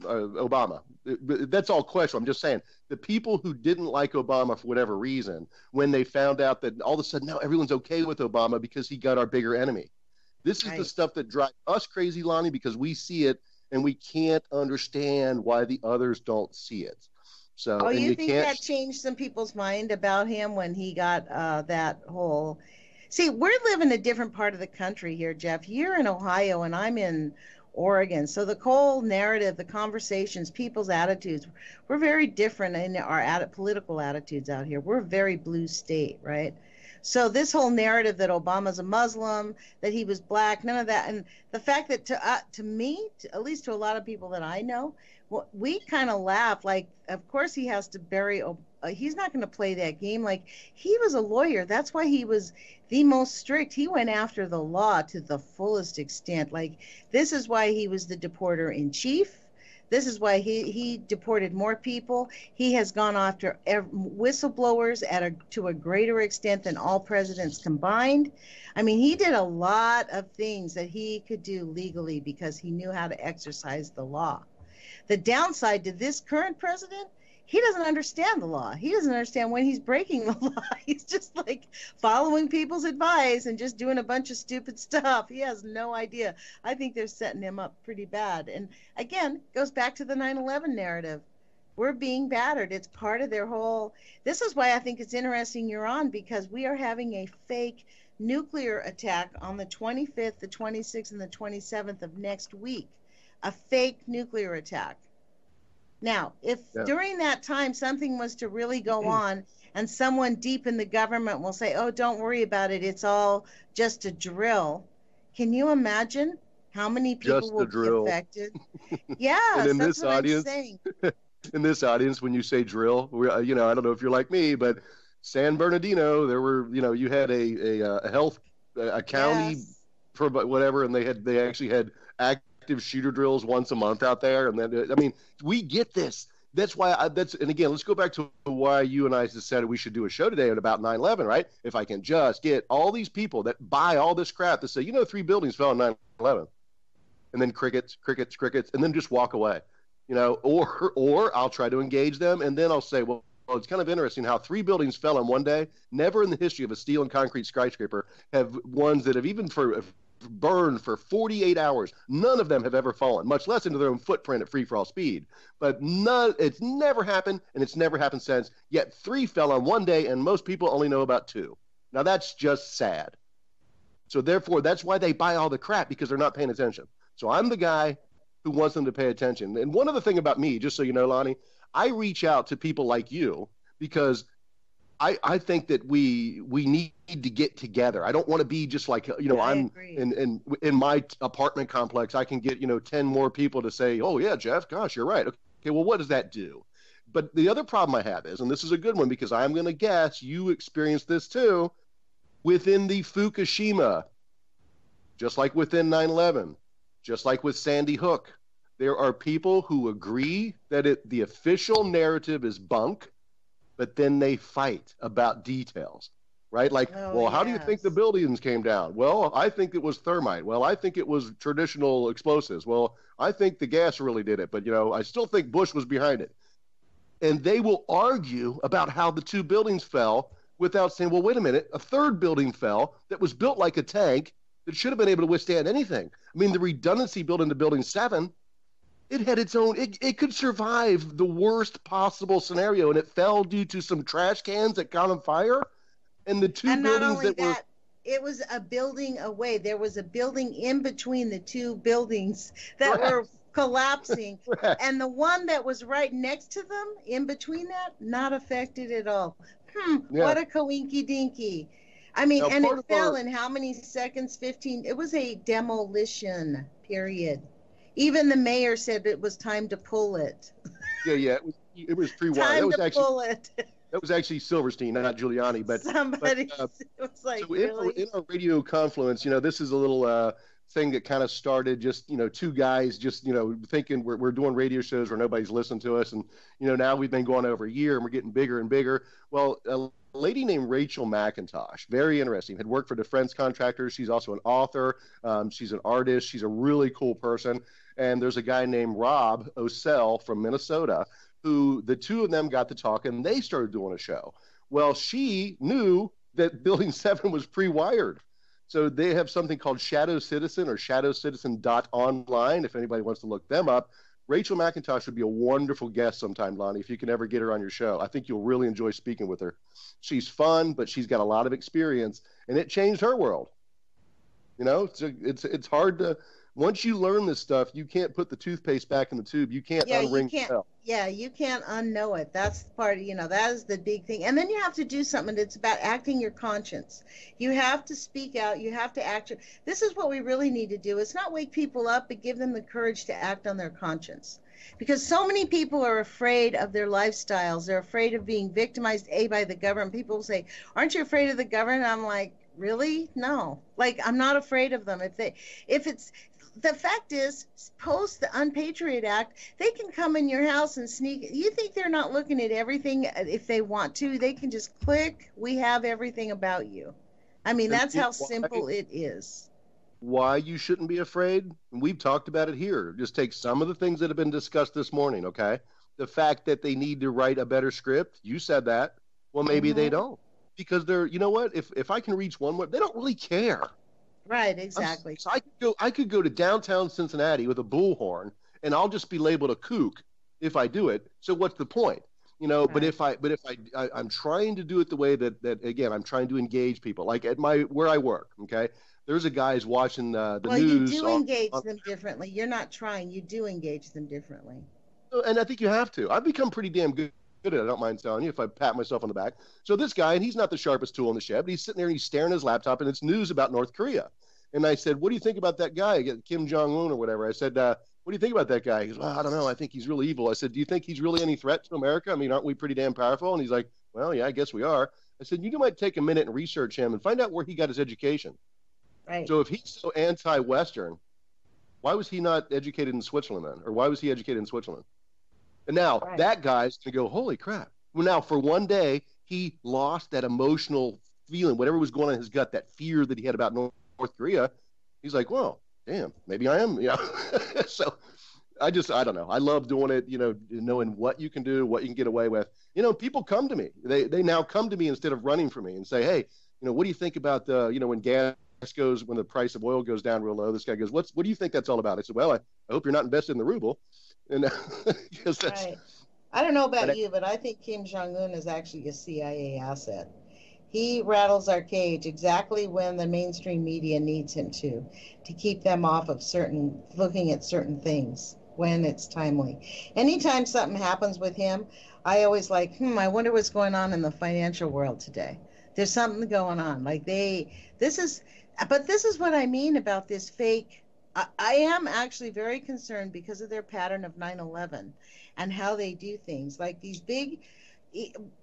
Obama. That's all questionable. I'm just saying the people who didn't like Obama for whatever reason, when they found out that all of a sudden now everyone's okay with Obama because he got our bigger enemy. This is the stuff that drives us crazy, Lonnie, because we see it and we can't understand why the others don't see it. So, you think that changed some people's mind about him when he got that whole? See, we're living a different part of the country here, Jeff. You're in Ohio, and I'm in Oregon. So the whole narrative, the conversations, people's attitudes, we're very different in our political attitudes out here. We're a very blue state, right? So this whole narrative that Obama's a Muslim, that he was black, none of that, and the fact that to me, at least to a lot of people that I know, well, we kind of laugh. Like, of course he has to bury. He's not going to play that game. Like, he was a lawyer. That's why he was the most strict. He went after the law to the fullest extent. Like, this is why he was the deporter in chief. This is why he deported more people. He has gone after whistleblowers to a greater extent than all presidents combined. I mean, he did a lot of things that he could do legally because he knew how to exercise the law. The downside to this current president, he doesn't understand the law. He doesn't understand when he's breaking the law. He's just like following people's advice and just doing a bunch of stupid stuff. He has no idea. I think they're setting him up pretty bad. And again, goes back to the 9/11 narrative. We're being battered. It's part of their whole. This is why I think it's interesting you're on, because we are having a fake nuclear attack on the 25th, the 26th, and the 27th of next week. A fake nuclear attack. Now, if during that time something was to really go on and someone deep in the government will say, oh, don't worry about it, it's all just a drill, can you imagine how many people will be affected? Yes, and that's what I'm saying. In this audience, when you say drill, I don't know if you're like me, but San Bernardino, there were, you had a county, whatever, and they actually had active shooter drills once a month out there. And then, I mean, we get this. That's why and again, let's go back to why you and I decided we should do a show today about 9/11, right? If I can just get all these people that buy all this crap that say, 3 buildings fell on 9/11, and then crickets, and then just walk away, or I'll try to engage them. And then I'll say, well, it's kind of interesting how 3 buildings fell in one day. Never in the history of a steel and concrete skyscraper have ones that have even burned for 48 hours. None of them have ever fallen, much less into their own footprint at free-for-all speed. But it's never happened, and it's never happened since. Yet 3 fell on one day, and most people only know about 2. Now, that's just sad. So therefore, that's why they buy all the crap, because they're not paying attention. So I'm the guy who wants them to pay attention. And one other thing about me, just so you know, Lonnie, I reach out to people like you because I think that we need to get together. I don't want to be just like, I'm in my apartment complex. I can get, 10 more people to say, oh, yeah, Jeff, gosh, you're right. Okay, well, what does that do? But the other problem I have is, and this is a good one because I'm going to guess you experienced this too, within the Fukushima, just like within 9/11, just like with Sandy Hook, there are people who agree that the official narrative is bunk, but then they fight about details, right? Like, how do you think the buildings came down? Well, I think it was thermite. Well, I think it was traditional explosives. Well, I think the gas really did it, but, I still think Bush was behind it. And they will argue about how the 2 buildings fell without saying, well, wait a minute, a 3rd building fell that was built like a tank that should have been able to withstand anything. I mean, the redundancy built into Building 7, it had its own, it could survive the worst possible scenario, and it fell due to some trash cans that caught on fire. And the 2 buildings it was a building away. There was a building in between the 2 buildings that were collapsing. And the one that was right next to them, in between that, not affected at all. What a coinky dinky. I mean, and it fell in how many seconds? 15. It was a demolition, period. Even the mayor said it was time to pull it. Yeah, it was pre-wired. Pull it. That was actually Silverstein, not Giuliani. But somebody was like, so really? in our Radio Confluence, this is a little thing that kind of started just 2 guys just thinking we're doing radio shows where nobody's listening to us, and now we've been going over a year and we're getting bigger and bigger. Well, a lady named Rachel McIntosh, very interesting, had worked for defense contractors. She's also an author. She's an artist. She's a really cool person. And there's a guy named Rob Osell from Minnesota who the 2 of them got to talk, and they started doing a show. Well, she knew that Building 7 was pre-wired. So they have something called Shadow Citizen or shadowcitizen.online, if anybody wants to look them up. Rachel McIntosh would be a wonderful guest sometime, Lonnie, if you can ever get her on your show. I think you'll really enjoy speaking with her. She's fun, but she's got a lot of experience, and it changed her world. It's hard to once you learn this stuff, you can't put the toothpaste back in the tube. You can't unring the bell. Yeah, you can't unknow it. That's part of, that is the big thing. And then you have to do something that's about acting your conscience. You have to speak out. You have to act. This is what we really need to do. It's not wake people up, but give them the courage to act on their conscience. Because so many people are afraid of their lifestyles. They're afraid of being victimized, by the government. People say, aren't you afraid of the government? I'm like, really? No. Like, I'm not afraid of them. The fact is, post the Unpatriot Act, they can come in your house and sneak. You think they're not looking at everything? If they want to, they can just click, we have everything about you. I mean, that's how simple it is. Why you shouldn't be afraid? We've talked about it here. Just take some of the things that have been discussed this morning, okay? The fact that they need to write a better script, you said that. Well, maybe they don't. Because they're, you know what? If I can reach one more, they don't really care. Right, exactly. So I could go to downtown Cincinnati with a bullhorn, and I'll just be labeled a kook if I do it. So what's the point? Right. But if I'm trying to do it the way that again, I'm trying to engage people. Like at where I work, okay? There's a guy who's watching the news. Well, you do engage them differently. You're not trying. You do engage them differently. And I think you have to. I've become pretty damn good at it. I don't mind telling you if I pat myself on the back. So this guy, and he's not the sharpest tool in the shed, but he's sitting there and he's staring at his laptop, and it's news about North Korea. And I said, what do you think about that guy, Kim Jong-un or whatever? I said, what do you think about that guy? He goes, well, I don't know. I think he's really evil. I said, do you think he's really any threat to America? I mean, aren't we pretty damn powerful? And he's like, well, yeah, I guess we are. I said, you might take a minute and research him and find out where he got his education. Right. So if he's so anti-Western, why was he not educated in Switzerland then? Or why was he educated in Switzerland? And now that guy's going to go, holy crap. Well, now for one day, he lost that emotional feeling, whatever was going on in his gut, that fear that he had about North Korea. He's like, well, damn, maybe I am, So I don't know. I love doing it, knowing what you can do, what you can get away with. People come to me. They now come to me instead of running from me and say, hey, what do you think about when when the price of oil goes down real low? This guy goes, what do you think that's all about? I said, well, I hope you're not invested in the ruble. And because that's right. I don't know about you, but I think Kim Jong-un is actually a CIA asset. He rattles our cage exactly when the mainstream media needs him to keep them off of looking at certain things when it's timely. Anytime something happens with him, I always I wonder what's going on in the financial world today. There's something going on. This is what I mean about this fake. I am actually very concerned because of their pattern of 9/11 and how they do things. Like these big,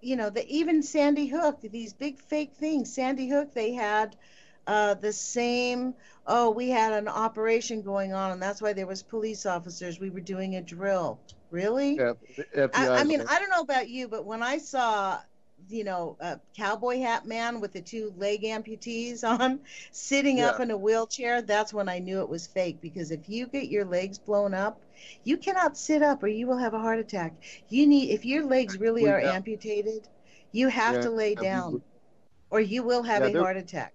even Sandy Hook, these big fake things. Sandy Hook, they had the same, we had an operation going on, and that's why there was police officers. We were doing a drill. Really? Yeah. I mean, I don't know about you, but when I saw a cowboy hat man with the 2 leg amputees on, sitting up in a wheelchair, that's when I knew it was fake. Because if you get your legs blown up, you cannot sit up or you will have a heart attack. If your legs really are amputated, you have to lay down or you will have a heart attack.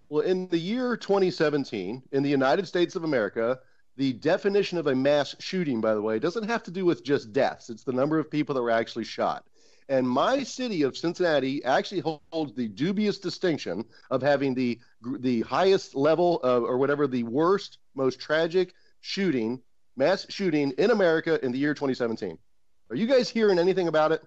Well, in the year 2017, in the United States of America, the definition of a mass shooting, by the way, doesn't have to do with just deaths. It's the number of people that were actually shot. And my city of Cincinnati actually holds the dubious distinction of having the highest level of, or whatever, the worst, most tragic mass shooting in America in the year 2017. Are you guys hearing anything about it?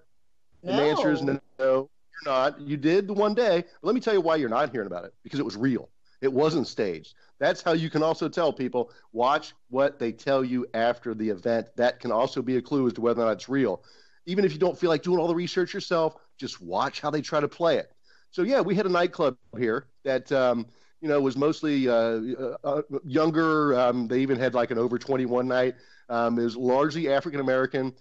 No. And the answer is no, you're not. You did the one day. But let me tell you why you're not hearing about it. Because it was real. It wasn't staged. That's how you can also tell people, watch what they tell you after the event. That can also be a clue as to whether or not it's real. Even if you don't feel like doing all the research yourself, just watch how they try to play it. So, yeah, we had a nightclub here that, was mostly younger. They even had like an over 21 night. It was largely African-American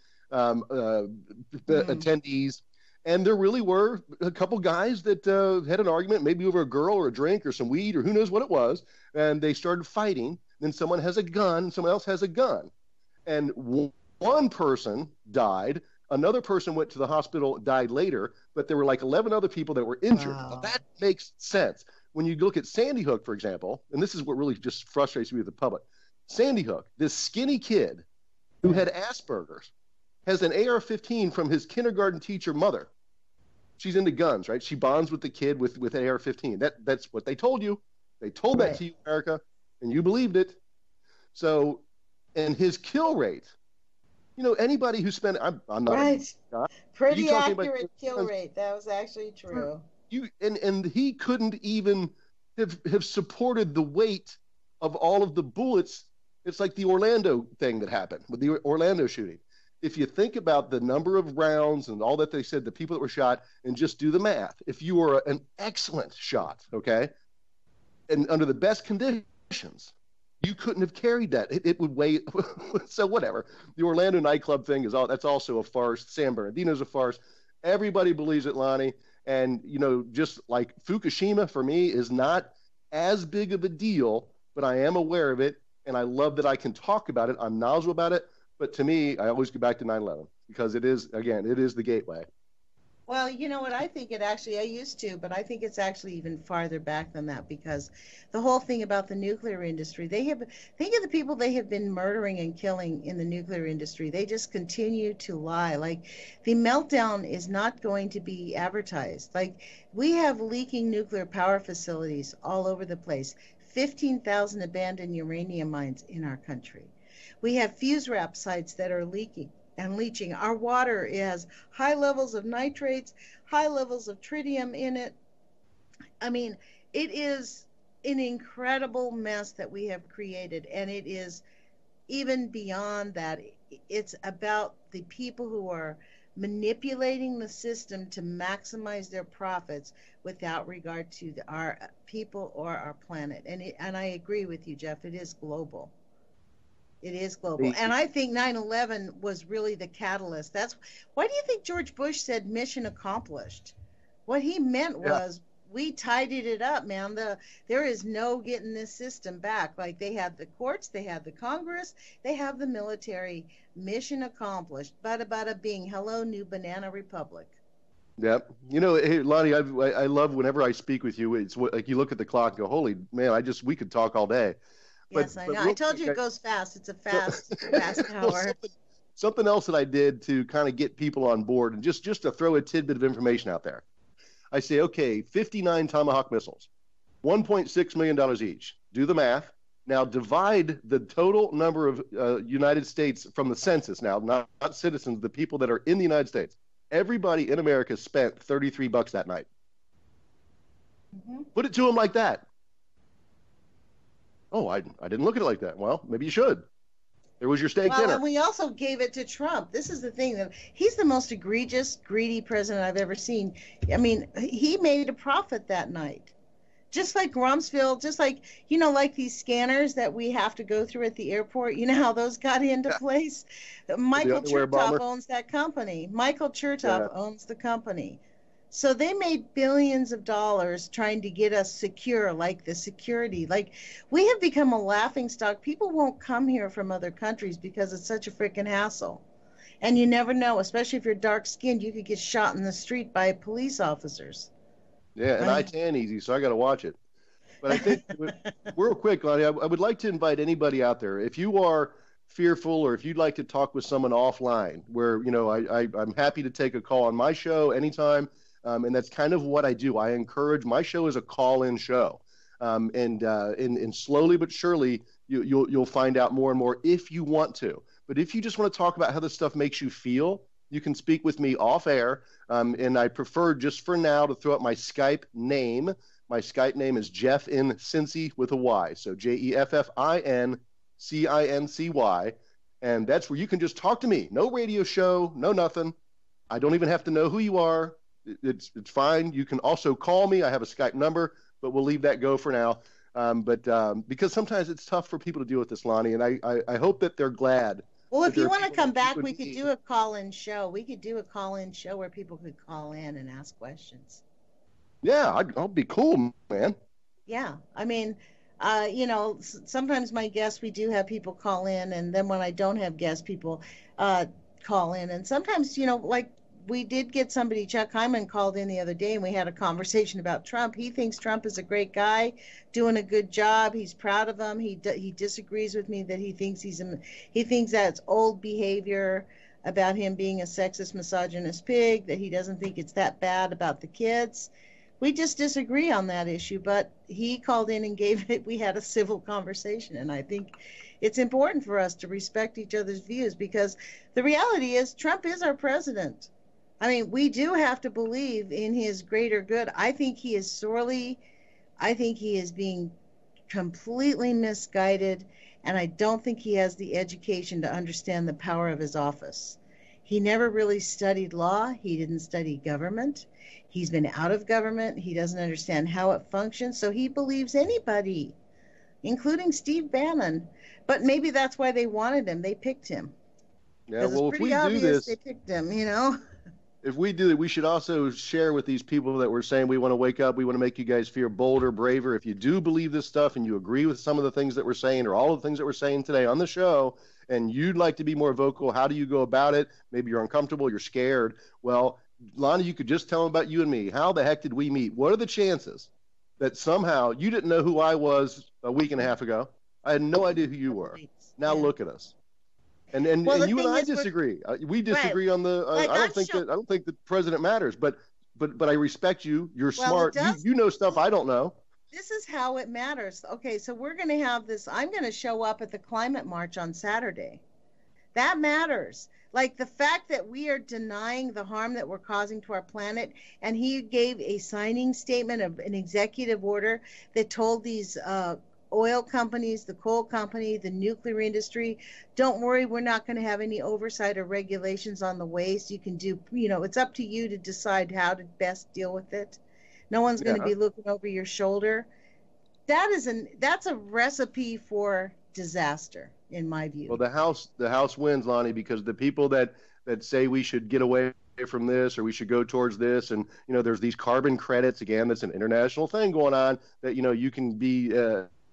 attendees. And there really were a couple guys that had an argument, maybe over a girl or a drink or some weed or who knows what it was. And they started fighting. Then someone has a gun. Someone else has a gun. And one person died. Another person went to the hospital, died later, but there were like 11 other people that were injured. Wow. Now, that makes sense. When you look at Sandy Hook, for example, and this is what really just frustrates me with the public. Sandy Hook, this skinny kid who had Asperger's, has an AR-15 from his kindergarten teacher mother. She's into guns, right? She bonds with the kid with an AR-15. That's what they told you. They told that to you, America, and you believed it. So, and his kill rate, anybody who spent, I'm not right. Pretty accurate kill about, rate. That was actually true. And he couldn't even have supported the weight of all of the bullets. It's like the Orlando thing that happened with the Orlando shooting. If you think about the number of rounds and all that they said, the people that were shot, and just do the math, if you were an excellent shot, okay, and under the best conditions, you couldn't have carried that. It would weigh. So whatever. The Orlando nightclub thing that's also a farce. San Bernardino's a farce. Everybody believes it, Lonnie. And, just like Fukushima for me is not as big of a deal, but I am aware of it. And I love that I can talk about it. I'm knowledgeable about it. But to me, I always go back to 9/11 because it is the gateway. Well, you know what? I think I used to, but I think it's actually even farther back than that, because the whole thing about the nuclear industry, think of the people they have been murdering and killing in the nuclear industry. They just continue to lie. Like, the meltdown is not going to be advertised. Like, we have leaking nuclear power facilities all over the place, 15,000 abandoned uranium mines in our country. We have fuse wrap sites that are leaking and leaching. Our water has high levels of nitrates, high levels of tritium in it. I mean, it is an incredible mess that we have created, and it is even beyond that. It's about the people who are manipulating the system to maximize their profits without regard to our people or our planet. And I agree with you, Jeff. It is global. It is global. And I think 9/11 was really the catalyst. Why do you think George Bush said mission accomplished? What he meant was, we tidied it up, man. There is no getting this system back. Like, they had the courts, they had the Congress, they have the military. Mission accomplished. Bada bada bing. Hello, new banana republic. Yep. Hey, Lonnie, I love whenever I speak with you, it's like you look at the clock and go, holy man, we could talk all day. Yes, I know. I told you it goes fast. It's a fast hour. Something else that I did to kind of get people on board, and just to throw a tidbit of information out there. I say, okay, 59 Tomahawk missiles, $1.6 million each. Do the math. Now divide the total number of United States from the census now, not citizens, the people that are in the United States. Everybody in America spent $33 that night. Mm-hmm. Put it to them like that. Oh, I didn't look at it like that. Well, maybe you should. There was your steak dinner. And we also gave it to Trump. This is the thing, that he's the most egregious, greedy president I've ever seen. I mean, he made a profit that night. Just like Rumsfeld, just like, like these scanners that we have to go through at the airport. You know how those got into place? Michael Chertoff owns that company. Michael Chertoff owns the company. So they made billions of dollars trying to get us secure, like the security. Like, we have become a laughingstock. People won't come here from other countries because it's such a freaking hassle. And you never know, especially if you're dark-skinned, you could get shot in the street by police officers. Yeah, and I tan easy, so I got to watch it. But I think, real quick, Lonnie, I would like to invite anybody out there. If you are fearful, or if you'd like to talk with someone offline, where, I'm happy to take a call on my show anytime. And that's kind of what I do. I encourage, my show is a call-in show. And slowly but surely, you'll find out more and more if you want to. But if you just want to talk about how this stuff makes you feel, you can speak with me off air. And I prefer, just for now, to throw out my Skype name. My Skype name is Jeff in Cincy with a Y. So JEFFINCINCY. And that's where you can just talk to me. No radio show, no nothing. I don't even have to know who you are. It's fine. You can also call me. I have a Skype number, but we'll leave that go for now. Because sometimes it's tough for people to deal with this, Lonnie, and I hope that they're glad. Well, if you want to come back, we could do a call-in show. We could do a call-in show where people could call in and ask questions. Yeah, I'll be cool, man. Yeah, I mean, sometimes my guests, we do have people call in, and then when I don't have guests, people call in. And sometimes, like, we did get somebody, Chuck Hyman called in the other day, and we had a conversation about Trump. He thinks Trump is a great guy, doing a good job. He's proud of him. He disagrees with me that he thinks that's old behavior about him being a sexist, misogynist pig, that he doesn't think it's that bad about the kids. We just disagree on that issue, but he called in and we had a civil conversation, and I think it's important for us to respect each other's views, because the reality is Trump is our president. I mean, we do have to believe in his greater good. I think he is being completely misguided, and I don't think he has the education to understand the power of his office. He never really studied law. He didn't study government. He's been out of government. He doesn't understand how it functions, so he believes anybody, including Steve Bannon. But maybe that's why they wanted him. They picked him. Yeah, well, it's pretty obvious they picked him, you know? If we do that, we should also share with these people that we're saying we want to wake up, we want to make you guys feel bolder, braver. If you do believe this stuff and you agree with some of the things that we're saying or all of the things that we're saying today on the show, and you'd like to be more vocal, how do you go about it? Maybe you're uncomfortable, you're scared. Well, Lonnie, you could just tell them about you and me. How the heck did we meet? What are the chances that somehow you didn't know who I was a week and a half ago? I had no idea who you were. Now look at us. And you and I disagree. We disagree on the. I don't think the president matters. But I respect you. You're smart. You know stuff I don't know. This is how it matters. Okay, so we're going to have this. I'm going to show up at the climate march on Saturday. That matters. Like the fact that we are denying the harm that we're causing to our planet, and he gave a signing statement of an executive order that told these oil companies, the coal company, the nuclear industry, don't worry, we're not going to have any oversight or regulations on the waste. You can do, it's up to you to decide how to best deal with it. No one's going to be looking over your shoulder. That's a recipe for disaster, in my view. Well, the House wins, Lonnie, because the people that say we should get away from this or we should go towards this, and there's these carbon credits, again, that's an international thing going on, that you can be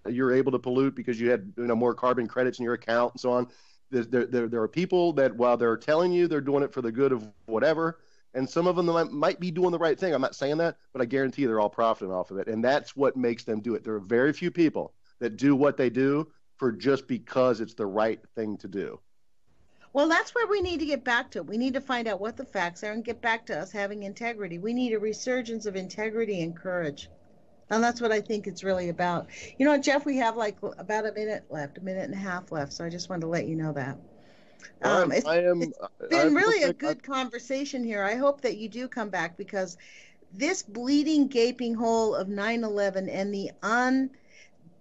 you're able to pollute because you had more carbon credits in your account and so on. There are people that, while they're telling you they're doing it for the good of whatever, and some of them might be doing the right thing. I'm not saying that, but I guarantee they're all profiting off of it, and that's what makes them do it. There are very few people that do what they do for just because it's the right thing to do. Well, that's where we need to get back to. We need to find out what the facts are and get back to us having integrity. We need a resurgence of integrity and courage. And that's what I think it's really about. Jeff, we have like about a minute and a half left, so I just wanted to let you know that. It's been really a good conversation here. I hope that you do come back, because this bleeding, gaping hole of 9/11 and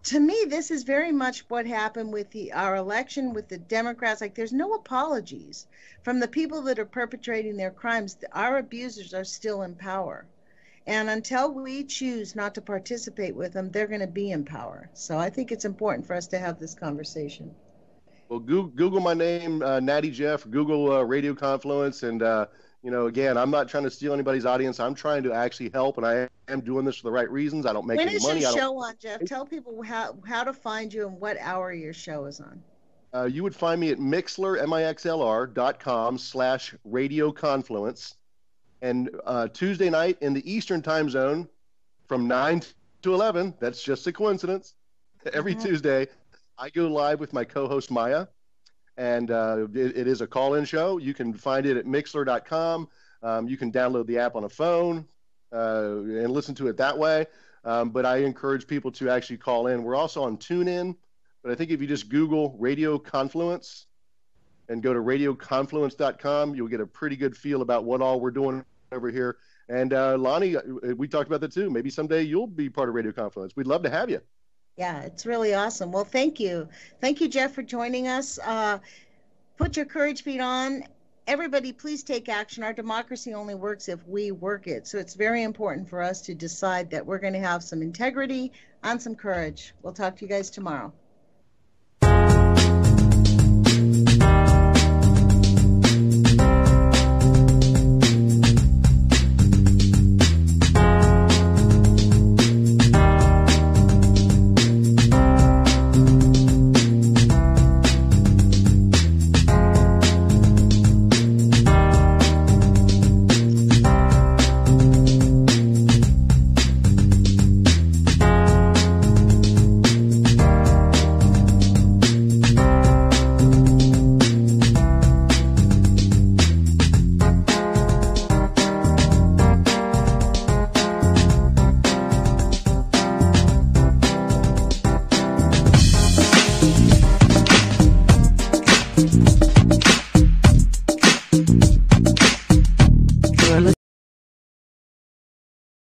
to me, this is very much what happened with our election with the Democrats. Like, there's no apologies from the people that are perpetrating their crimes. Our abusers are still in power. And until we choose not to participate with them, they're going to be in power. So I think it's important for us to have this conversation. Well, Google my name, NattiJeff, Google Radio Confluence. And, again, I'm not trying to steal anybody's audience. I'm trying to actually help, and I am doing this for the right reasons. I don't make any money. When is your show on, Jeff? Tell people how to find you and what hour your show is on. You would find me at mixlr.com/Radio Confluence. And Tuesday night in the Eastern time zone from 9 to 11, that's just a coincidence. Every Tuesday, I go live with my co-host Maya, and it is a call-in show. You can find it at mixlr.com. You can download the app on a phone and listen to it that way. But I encourage people to actually call in. We're also on TuneIn, but I think if you just Google Radio Confluence and go to radioconfluence.com, you'll get a pretty good feel about what all we're doing over here. And Lonnie, we talked about that too. Maybe someday you'll be part of Radio Confluence. We'd love to have you. Yeah, it's really awesome. Well, thank you. Thank you, Jeff, for joining us. Put your courage feet on. Everybody, please take action. Our democracy only works if we work it. So it's very important for us to decide that we're going to have some integrity and some courage. We'll talk to you guys tomorrow.